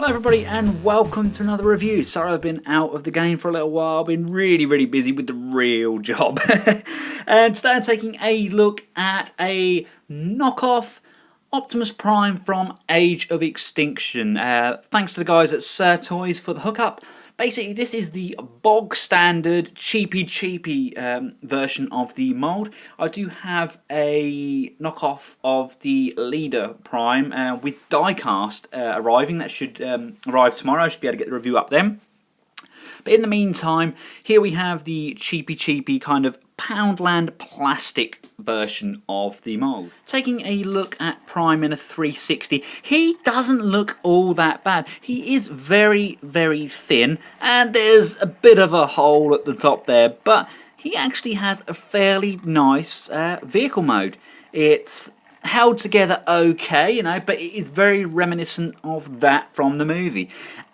Hello everybody and welcome to another review. Sorry I've been out of the game for a little while. I've been really busy with the real job. And today I'm taking a look at a knockoff Optimus Prime from Age of Extinction. Thanks to the guys at Sirtoys for the hookup. Basically, this is the bog standard cheapy version of the mould. I do have a knockoff of the Leader Prime with diecast arriving. That should arrive tomorrow. I should be able to get the review up then. But in the meantime, here we have the cheapy kind of Poundland plastic version of the mould. Taking a look at Prime in a 360, he doesn't look all that bad. He is very thin, and there's a bit of a hole at the top there, but he actually has a fairly nice vehicle mode. It's held together okay, you know, but it is very reminiscent of that from the movie.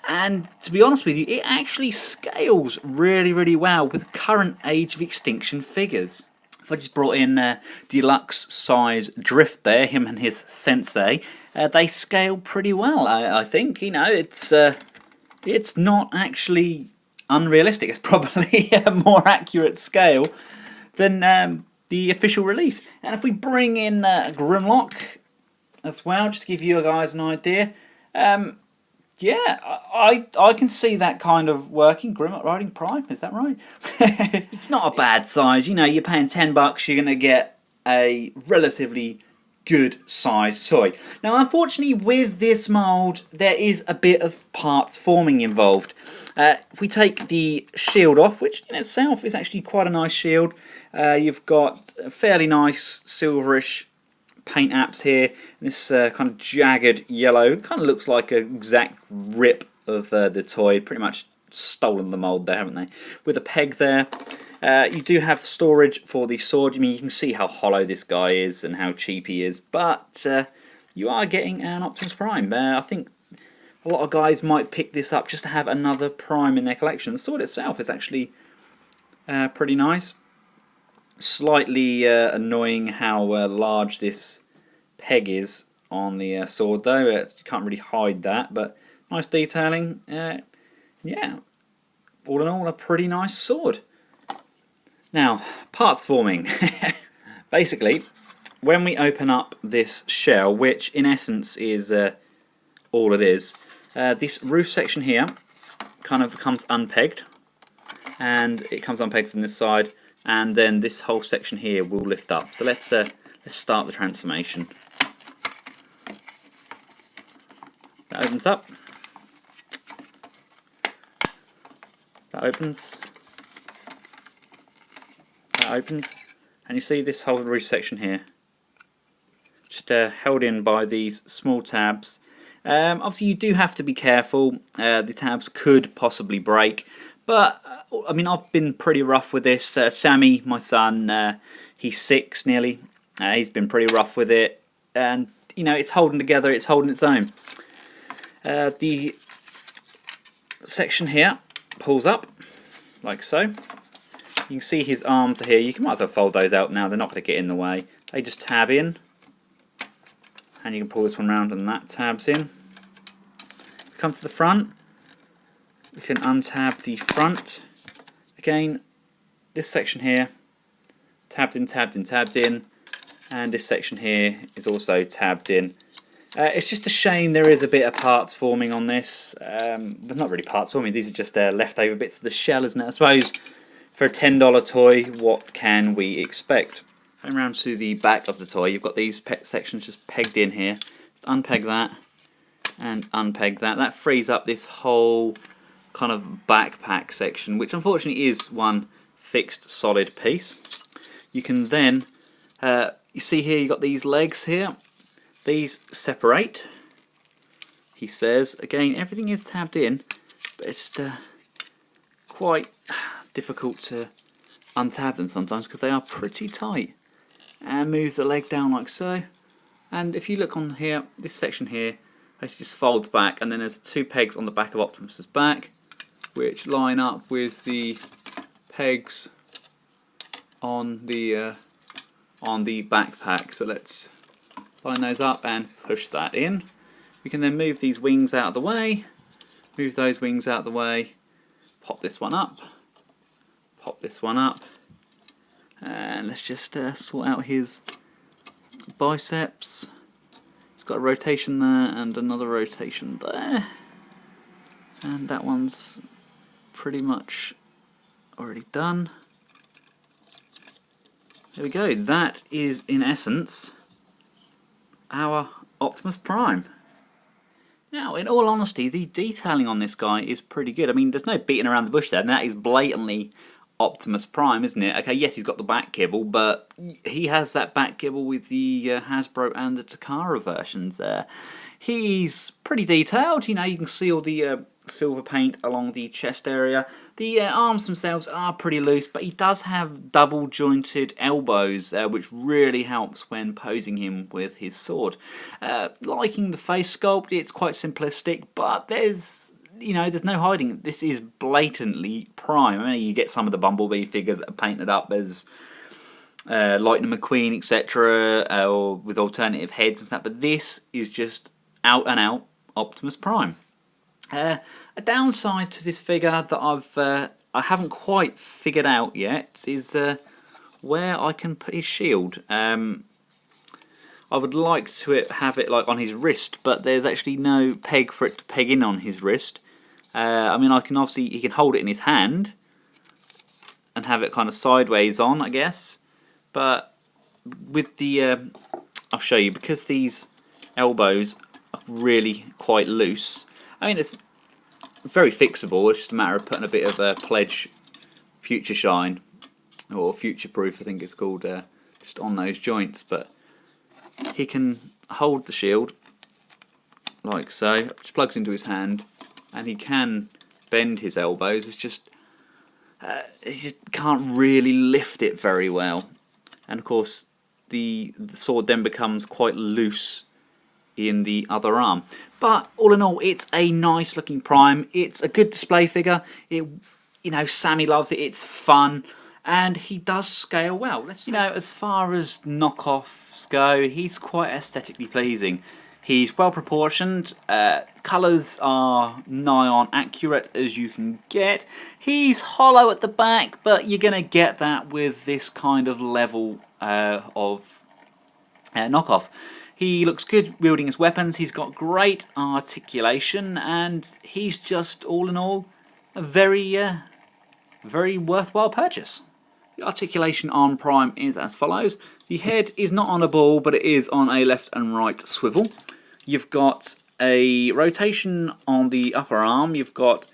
And to be honest with you, it actually scales really well with current Age of Extinction figures. If I just brought in deluxe size Drift there, him and his sensei, they scale pretty well. I think, you know, it's not actually unrealistic. It's probably a more accurate scale than the official release. And if we bring in Grimlock as well, just to give you guys an idea, yeah, I can see that kind of working. Grimlock riding Prime, is that right? It's not a bad size. You know, you're paying $10, you're going to get a relatively good size toy. Now, unfortunately, with this mould, there is a bit of parts forming involved. If we take the shield off, which in itself is actually quite a nice shield, you've got a fairly nice silverish paint apps here. This kind of jagged yellow kind of looks like an exact rip of the toy. Pretty much stolen the mould there, haven't they? With a peg there. You do have storage for the sword. I mean, you can see how hollow this guy is and how cheap he is, but you are getting an Optimus Prime. I think a lot of guys might pick this up just to have another Prime in their collection. The sword itself is actually pretty nice. Slightly annoying how large this peg is on the sword, though. You can't really hide that, but nice detailing. Yeah, all in all, a pretty nice sword. Now, parts forming. Basically, when we open up this shell, which in essence is all it is, this roof section here kind of comes unpegged, and it comes unpegged from this side, and then this whole section here will lift up. So let's start the transformation. That opens up. That opens. That opens. And you see this whole roof section here, just held in by these small tabs. Obviously you do have to be careful. The tabs could possibly break. But, I mean, I've been pretty rough with this. Sammy, my son, he's 6 nearly. He's been pretty rough with it. And, you know, it's holding together, it's holding its own. The section here pulls up, like so. You can see his arms are here. You might as well fold those out now. They're not going to get in the way. They just tab in. And you can pull this one around and that tabs in. Come to the front. We can untab the front. Again, this section here, tabbed in, and this section here is also tabbed in. It's just a shame there is a bit of parts forming on this. But not really parts forming, these are just leftover bits of the shell, isn't it? I suppose for a $10 toy, what can we expect? Going around to the back of the toy, you've got these sections just pegged in here. Just unpeg that and unpeg that. That frees up this whole kind of backpack section, which unfortunately is one fixed solid piece. You can then, you see here, you've got these legs here. These separate, he says. Again, everything is tabbed in, but it's quite difficult to untab them sometimes because they are pretty tight. And move the leg down like so. And if you look on here, this section here, basically just folds back, and then there's 2 pegs on the back of Optimus's back, which line up with the pegs on the backpack. So let's line those up and push that in. We can then move these wings out of the way, Move those wings out of the way. Pop this one up. Pop this one up. And let's just sort out his biceps. It's got a rotation there and another rotation there. And that one's pretty much already done. There we go. That is, in essence, our Optimus Prime. Now, in all honesty, the detailing on this guy is pretty good. I mean, there's no beating around the bush there, and that is blatantly Optimus Prime, isn't it? Okay, yes, he's got the back kibble, but he has that back kibble with the Hasbro and the Takara versions there. He's pretty detailed. You know, you can see all the silver paint along the chest area. The arms themselves are pretty loose, but he does have double jointed elbows, which really helps when posing him with his sword. Liking the face sculpt, it's quite simplistic, but there's no hiding. This is blatantly Prime. I mean, you get some of the Bumblebee figures that are painted up as Lightning McQueen, etc., or with alternative heads and stuff, but this is just out and out Optimus Prime. A downside to this figure that I haven't quite figured out yet is where I can put his shield. I would like to have it like on his wrist, but there's actually no peg for it to peg in on his wrist. I mean, he can hold it in his hand and have it kind of sideways on, I guess. But with the, I'll show you, because these elbows are really quite loose. I mean, it's very fixable. It's just a matter of putting a bit of a Pledge Future Shine, or Future Proof, I think it's called, just on those joints. But he can hold the shield like so, which plugs into his hand, and he can bend his elbows. It's just he just can't really lift it very well, and of course the sword then becomes quite loose in the other arm. But all in all, it's a nice looking Prime. It's a good display figure. Sammy loves it. It's fun, and he does scale well. As far as knockoffs go, he's quite aesthetically pleasing. He's well proportioned. Colours are nigh on accurate as you can get. He's hollow at the back, but you're gonna get that with this kind of level of knockoff. He looks good wielding his weapons. He's got great articulation, and he's just, all in all, a very worthwhile purchase. The articulation on Prime is as follows. The head is not on a ball, but it is on a left and right swivel. You've got a rotation on the upper arm. You've got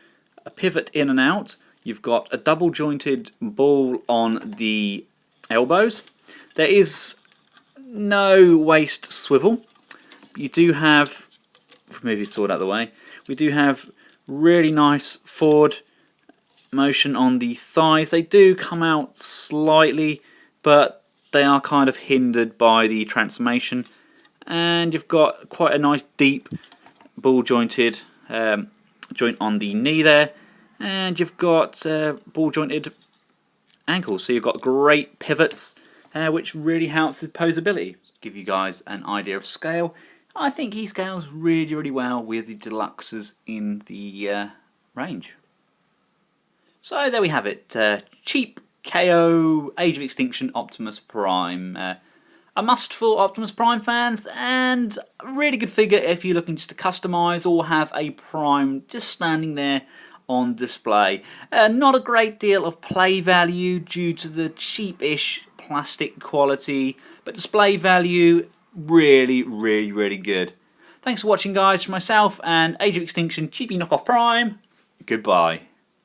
a pivot in and out. You've got a double jointed ball on the elbows. There is no waist swivel. You do have, move his sword out of the way, we do have really nice forward motion on the thighs. They do come out slightly, but they are kind of hindered by the transformation. And you've got quite a nice deep ball jointed joint on the knee there, and you've got ball jointed ankles, so you've got great pivots, which really helps with posability. Give you guys an idea of scale. I think he scales really, really well with the deluxes in the range. So there we have it. Cheap KO Age of Extinction Optimus Prime. A must for Optimus Prime fans, and a really good figure if you're looking just to customise or have a Prime just standing there on display. Not a great deal of play value due to the cheapish plastic quality, but display value really, really, really good. Thanks for watching, guys. For myself and Age of Extinction Cheapy Knockoff Prime, goodbye.